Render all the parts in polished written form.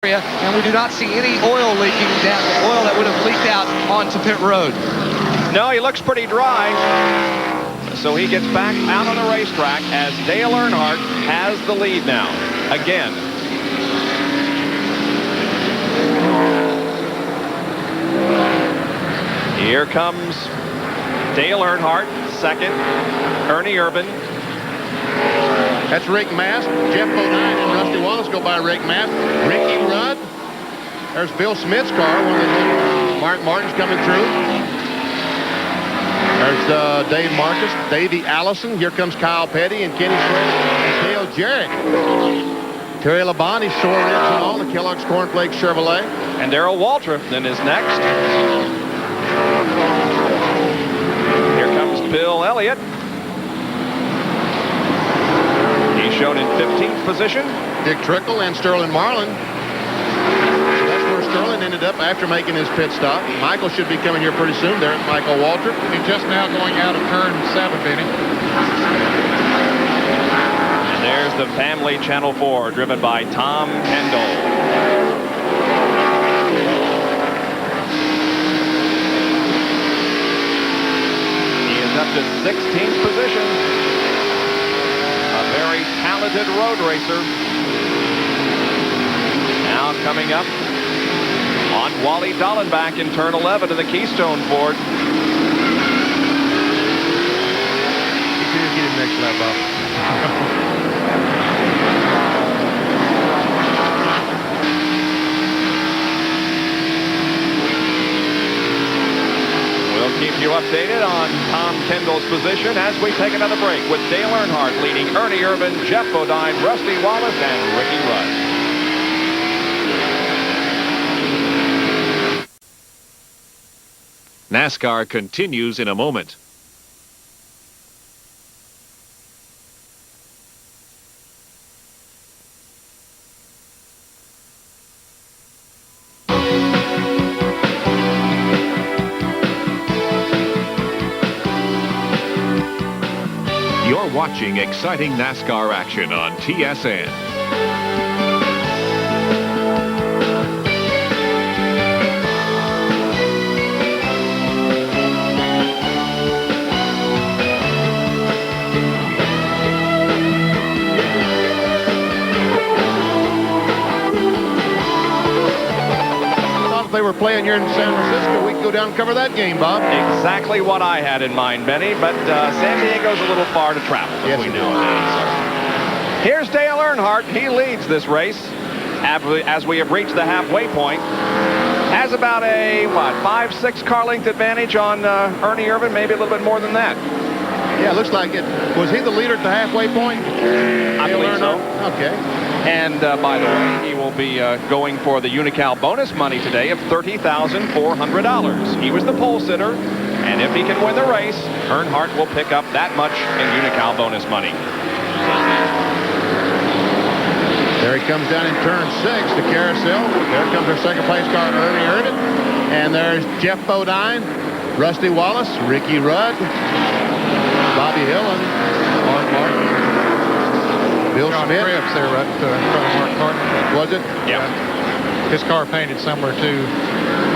and we do not see any oil leaking down, oil that would have leaked out onto pit road. No, he looks pretty dry. So he gets back out on the racetrack as Dale Earnhardt has the lead now. Again. Here comes Dale Earnhardt, second. Ernie Irvan. That's Rick Mast. Jeff Bodine and Rusty Wallace go by Rick Mast. Ricky Rudd. There's Bill Smith's car. One of the Mark Martin's coming through. There's Dave Marcus, Davey Allison. Here comes Kyle Petty and Kenny Slater and Dale Jarrett. Terry Labonte, sore ribs and all. The Kellogg's Cornflakes Chevrolet. And Darrell Waltrip then is next. Here comes Bill Elliott. He's shown in 15th position. Dick Trickle and Sterling Marlin. That's where Sterling ended up after making his pit stop. Michael should be coming here pretty soon. There's Michael Waltrip. He's just now going out of turn 7, Benny. And there's the family Channel 4 driven by Tom Kendall. Up to 16th position. A very talented road racer. Now coming up on Wally Dallenbach in turn 11 of the Keystone Ford. Get his next lap off. Keep you updated on Tom Kendall's position as we take another break with Dale Earnhardt leading Ernie Irvan, Jeff Bodine, Rusty Wallace, and Ricky Rudd. NASCAR continues in a moment. Watching exciting NASCAR action on TSN. If they were playing here in San Francisco, we could go down and cover that game, Bob. Exactly what I had in mind, Benny, but San Diego's a little far to travel, yes, we know. Here's Dale Earnhardt. He leads this race as we have reached the halfway point. Has about a, 5-6 car length advantage on Ernie Irvan, maybe a little bit more than that. Yeah, looks like it. Was he the leader at the halfway point? I believe so. Okay. And by the way, he will be going for the Unocal bonus money today of $30,400. He was the pole sitter, and if he can win the race, Earnhardt will pick up that much in Unocal bonus money. There he comes down in turn 6, the carousel. There comes our second place car, Ernie Irvan. And there's Jeff Bodine, Rusty Wallace, Ricky Rudd, Bobby Hill, and Mark Martin. Bill John Smith. Krebs there right in front of Mark Martin. Was it? Yeah. His car painted somewhere to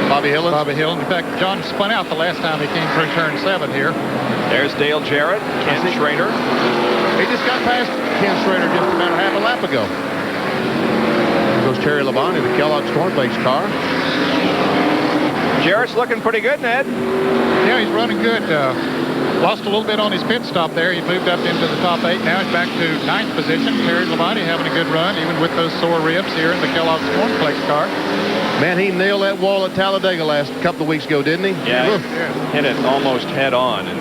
Bobby Hill. Bobby Hill. In fact, John spun out the last time he came through turn 7 here. There's Dale Jarrett, Ken Schrader. He just got past Ken Schrader just about a half a lap ago. There goes Terry Labonte, the Kellogg's Cornflakes car. Jarrett's looking pretty good, Ned. Yeah, he's running good. Lost a little bit on his pit stop there. He moved up into the top 8. Now he's back to 9th position. Terry Labonte having a good run, even with those sore ribs here in the Kellogg's Cornflakes car. Man, he nailed that wall at Talladega last couple of weeks ago, didn't he? Yeah, he hit it almost head on. And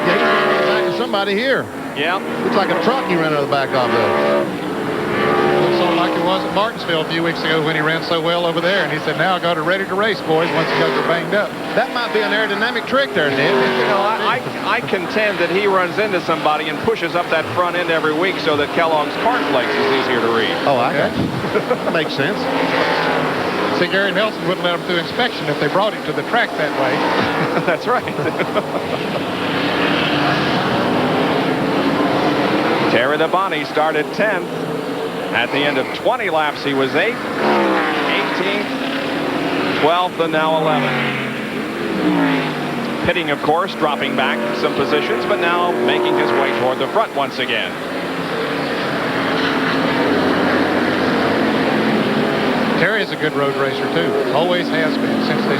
yeah, he ran back to somebody here. yeah. Looks like a truck he ran out of the back of, though. Looks all like it was at Martinsville a few weeks ago when he ran so well over there. And he said, now I got it ready to race, boys, once you guys are banged up. That might be an aerodynamic trick there, Ned. You know, I contend that he runs into somebody and pushes up that front end every week so that Kellogg's Cornflakes is easier to read. Oh, I got you. That makes sense. See, Gary Nelson wouldn't let him through inspection if they brought him to the track that way. That's right. Terry Labonte started 10th. At the end of 20 laps, he was 8th, 18th, 12th, and now 11th. Pitting, of course, dropping back some positions, but now making his way toward the front once again. Terry is a good road racer, too. Always has been since he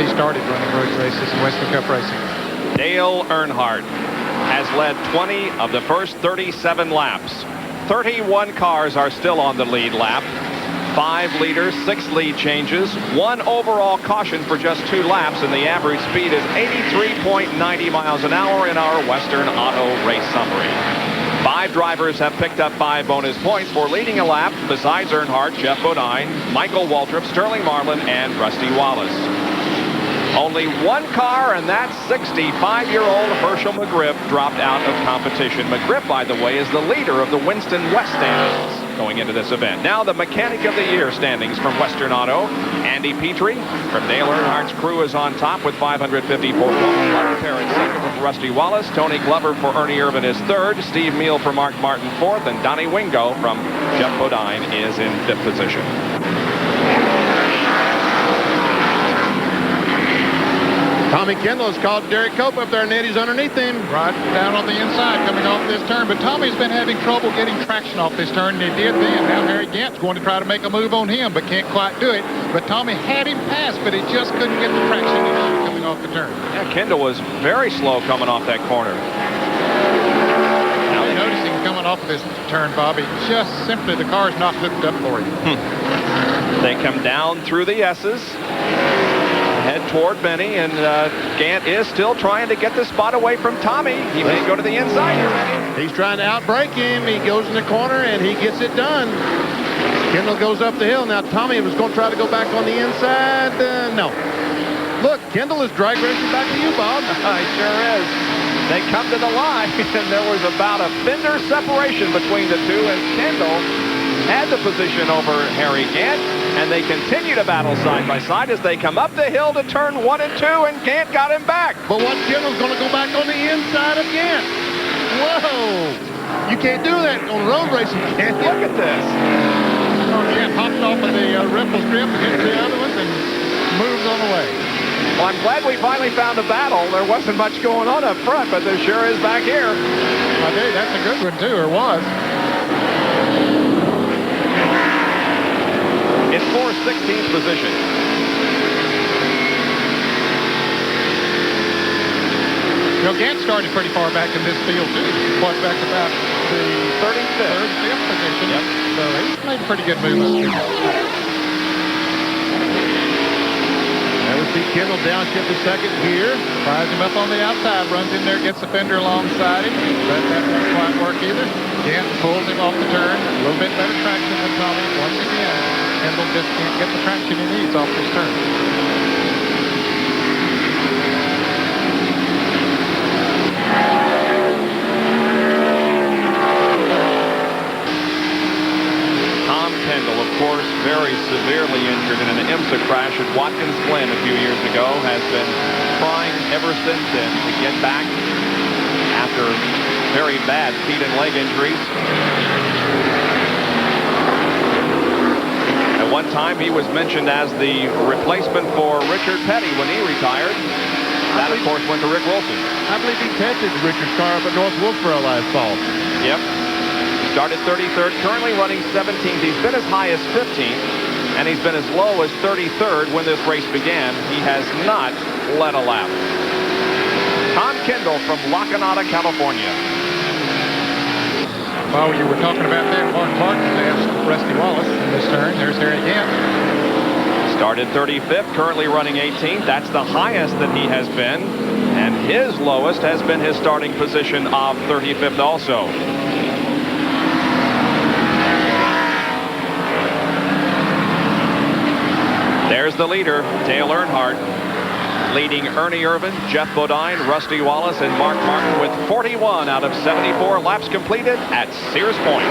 started running road races in Western Cup racing. Dale Earnhardt has led 20 of the first 37 laps. 31 cars are still on the lead lap. 5 leaders, 6 lead changes, 1 overall caution for just 2 laps, and the average speed is 83.90 miles an hour in our Western Auto Race Summary. 5 drivers have picked up 5 bonus points for leading a lap, besides Earnhardt, Jeff Bodine, Michael Waltrip, Sterling Marlin, and Rusty Wallace. Only 1 car, and that's 65-year-old Herschel McGriff, dropped out of competition. McGriff, by the way, is the leader of the Winston West standings going into this event. Now the Mechanic of the Year standings from Western Auto. Andy Petrie from Dale Earnhardt's crew is on top with 554 points. Larry Parrott second from Rusty Wallace. Tony Glover for Ernie Irvin is third. Steve Meal for Mark Martin fourth. And Donnie Wingo from Jeff Bodine is in 5th position. Tommy Kendall has called Derek Cope up there, and Eddie's underneath him. Right down on the inside coming off this turn. But Tommy's been having trouble getting traction off this turn, and he did then. Now Harry Gant's going to try to make a move on him, but can't quite do it. But Tommy had him passed, but he just couldn't get the traction he needed coming off the turn. Yeah, Kendall was very slow coming off that corner. Now noticing coming off of this turn, Bobby, just simply the car's not hooked up for you. They come down through the S's. Head toward Benny, and Gant is still trying to get the spot away from Tommy. He may go to the inside here, Benny. He's trying to outbrake him. He goes in the corner, and he gets it done. Kendall goes up the hill. Now Tommy was going to try to go back on the inside. No. Look, Kendall is drag racing back to you, Bob. He sure is. They come to the line, and there was about a fender separation between the two, and Kendall had the position over Harry Gant, and they continue to battle side by side as they come up the hill to turn 1 and 2, and Gant got him back. But what, Kendall's going to go back on the inside of Gant. Whoa! You can't do that on road racing, can you? Look at this. Gant hopped off of the ripple strip and hit the other ones and moved on away. Well, I'm glad we finally found a battle. There wasn't much going on up front, but there sure is back here. I tell you, that's a good one, too, or was. It's for 16th position. You know, Gant started pretty far back in this field, too. What, back about the 35th position. Yep. So he's made a pretty good move up. There we see Kendall downshift the second gear. Fires him up on the outside, runs in there, gets the fender alongside him, but that won't quite work either. Gant pulls him off the turn. A little bit better traction than Tommy once again. Kendall just can't get the traction he needs off this turn. Tom Kendall, of course, very severely injured in an IMSA crash at Watkins Glen a few years ago, has been trying ever since then to get back after very bad feet and leg injuries. At one time, he was mentioned as the replacement for Richard Petty when he retired. That, of course, went to Rick Wilson. I believe he tested Richard's car up at North Wilkesboro last fall. Yep. Started 33rd, currently running 17th. He's been as high as 15th, and he's been as low as 33rd when this race began. He has not led a lap. Tom Kendall from La Canada, California. While you were talking about that, Mark Martin passed Rusty Wallace in this turn. There's Harry Gant. Started 35th, currently running 18th. That's the highest that he has been. And his lowest has been his starting position of 35th also. There's the leader, Dale Earnhardt, leading Ernie Irvin, Jeff Bodine, Rusty Wallace, and Mark Martin with 41 out of 74 laps completed at Sears Point.